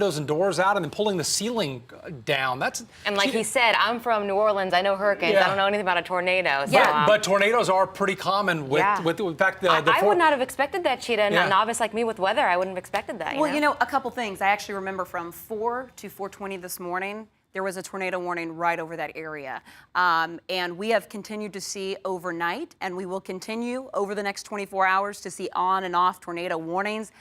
windows and doors out and then pulling the ceiling down. And like he said, I'm from New Orleans. I know hurricanes. Yeah. I don't know anything about a tornado. So, Yeah, but tornadoes are pretty common with in fact, I would not have expected that, Cheetah. A novice like me with weather, I wouldn't have expected that. Well, you know, a couple things. I actually remember from 4 to 4:20 this morning, there was a tornado warning right over that area. And we have continued to see overnight, and we will continue over the next 24 hours to see on and off tornado warnings.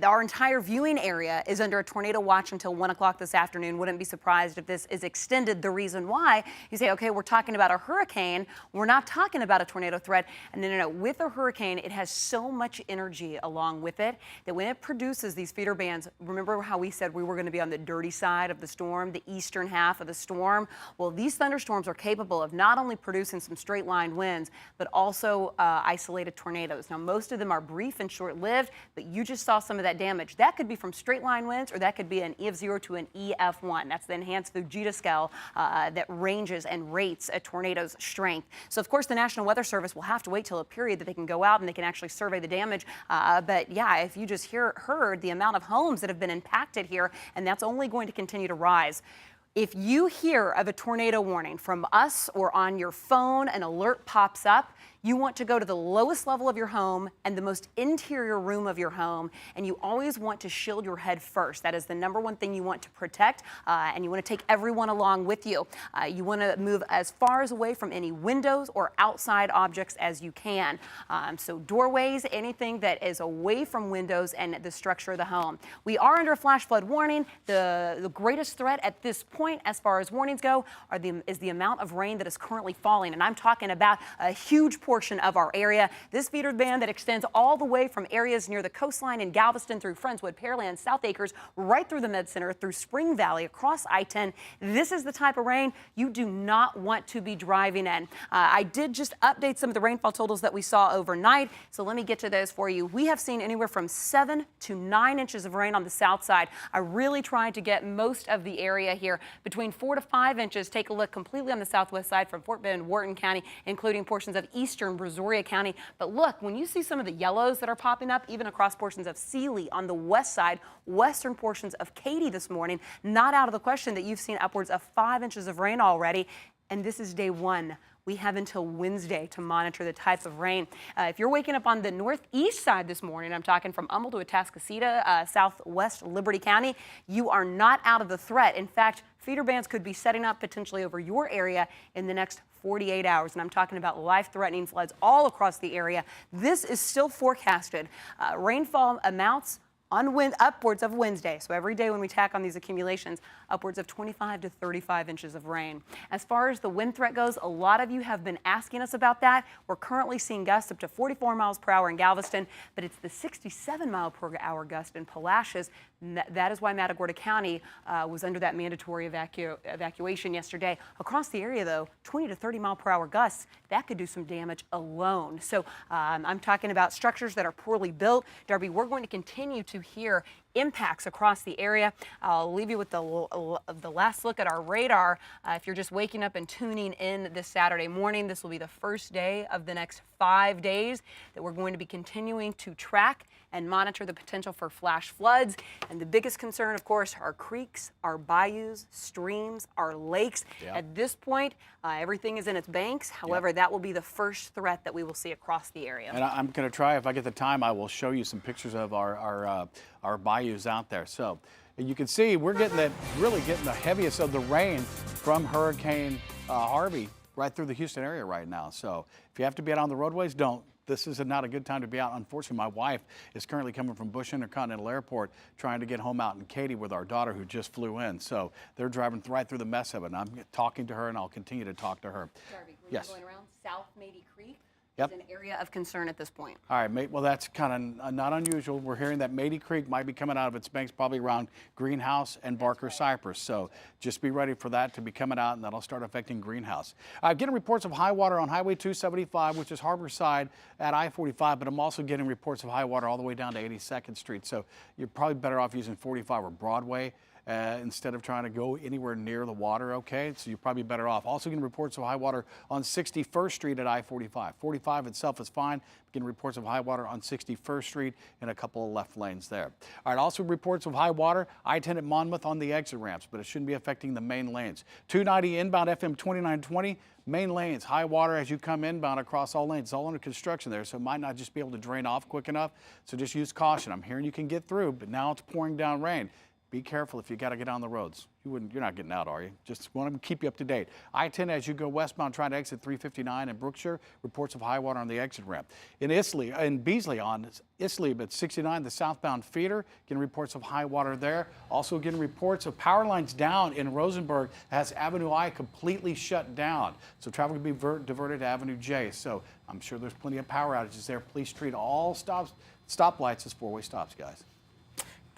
Our entire viewing area is under a tornado watch until 1 o'clock this afternoon. Wouldn't be surprised if this is extended. The reason why, you say, okay, we're talking about a hurricane. We're not talking about a tornado threat. And no. With a hurricane, it has so much energy along with it that when it produces these feeder bands, remember how we said we were going to be on the dirty side of the storm, the eastern half of the storm? Well, these thunderstorms are capable of not only producing some straight line winds, but also isolated tornadoes. Now, most of them are brief and short-lived, but you just saw some of that damage. That could be from straight line winds, or that could be an E of 0 to an EF1. That's the enhanced Fujita scale that ranges and rates a tornado's strength. So, of course, the National Weather Service will have to wait till a period that they can go out and they can actually survey the damage. But yeah, if you just heard the amount of homes that have been impacted here, and that's only going to continue to rise. If you hear of a tornado warning from us or on your phone, an alert pops up, you want to go to the lowest level of your home and the most interior room of your home, and you always want to shield your head first. That is the number one thing you want to protect, and you want to take everyone along with you. You want to move as far as away from any windows or outside objects as you can. So doorways, anything that is away from windows and the structure of the home. We are under a flash flood warning. The greatest threat at this point, as far as warnings go, is the amount of rain that is currently falling, and I'm talking about a huge portion of our area. This feeder band that extends all the way from areas near the coastline in Galveston through Friendswood, Pearland, South Acres, right through the Med Center, through Spring Valley, across I-10. This is the type of rain you do not want to be driving in. I did just update some of the rainfall totals that we saw overnight, so let me get to those for you. We have seen anywhere from 7 to 9 inches of rain on the south side. I really tried to get most of the area here between 4 to 5 inches. Take a look completely on the southwest side from Fort Bend, Wharton County, including portions of eastern Brazoria County. But look, when you see some of the yellows that are popping up, even across portions of Sealy on the west side, western portions of Katy this morning, not out of the question that you've seen upwards of 5 inches of rain already. And this is day one. We have until Wednesday to monitor the type of rain. If you're waking up on the northeast side this morning, I'm talking from Humble to Atascocita, southwest Liberty County, you are not out of the threat. In fact, feeder bands could be setting up potentially over your area in the next 48 hours. And I'm talking about life-threatening floods all across the area. This is still forecasted. Rainfall amounts on upwards of Wednesday. So every day when we tack on these accumulations, upwards of 25 to 35 inches of rain. As far as the wind threat goes, a lot of you have been asking us about that. We're currently seeing gusts up to 44 miles per hour in Galveston, but it's the 67 mile per hour gust in Palacios. That is why Matagorda County was under that mandatory evacuation yesterday. Across the area, though, 20 to 30 mile per hour gusts, that could do some damage alone. So I'm talking about structures that are poorly built. Darby, we're going to continue to hear impacts across the area. I'll leave you with the last look at our radar. If you're just waking up and tuning in this Saturday morning, this will be the first day of the next 5 days that we're going to be continuing to track and monitor the potential for flash floods. And the biggest concern, of course, are creeks, our bayous, streams, our lakes. Yep. At this point, everything is in its banks. However, that will be the first threat that we will see across the area. And I'm going to try, if I get the time, I will show you some pictures of our bayous out there. So you can see we're really getting the heaviest of the rain from Hurricane Harvey right through the Houston area right now. So if you have to be out on the roadways, don't. This is not a good time to be out. Unfortunately, my wife is currently coming from Bush Intercontinental Airport trying to get home out in Katy with our daughter who just flew in. So they're driving right through the mess of it. And I'm talking to her, and I'll continue to talk to her. Darby, when yes. you're going around South Mady Creek, Yep. is an area of concern at this point. All right, well, that's kind of not unusual. We're hearing that Mady Creek might be coming out of its banks probably around Greenhouse and Barker Cypress. So just be ready for that to be coming out, and that'll start affecting Greenhouse. Getting reports of high water on Highway 275, which is Harborside at I-45, but I'm also getting reports of high water all the way down to 82nd Street. So you're probably better off using 45 or Broadway. Instead of trying to go anywhere near the water, okay? So you're probably better off. Also getting reports of high water on 61st Street at I-45. 45 95 itself is fine. Getting reports of high water on 61st Street and a couple of left lanes there. All right, also reports of high water, I-10 at Monmouth on the exit ramps, but it shouldn't be affecting the main lanes. 290 inbound FM 2920, main lanes, high water as you come inbound across all lanes. It's all under construction there, so it might not just be able to drain off quick enough. So just use caution. I'm hearing you can get through, but now it's pouring down rain. Be careful if you got to get on the roads. You're not getting out, are you? Just want to keep you up to date. I-10 as you go westbound trying to exit 359 in Brookshire, reports of high water on the exit ramp. In Beasley on Islip at 69, the southbound feeder, getting reports of high water there. Also getting reports of power lines down in Rosenberg as Avenue I completely shut down. So traffic will be diverted to Avenue J. So I'm sure there's plenty of power outages there. Please treat all stoplights as four-way stops, guys.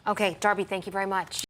Okay, Darby, thank you very much.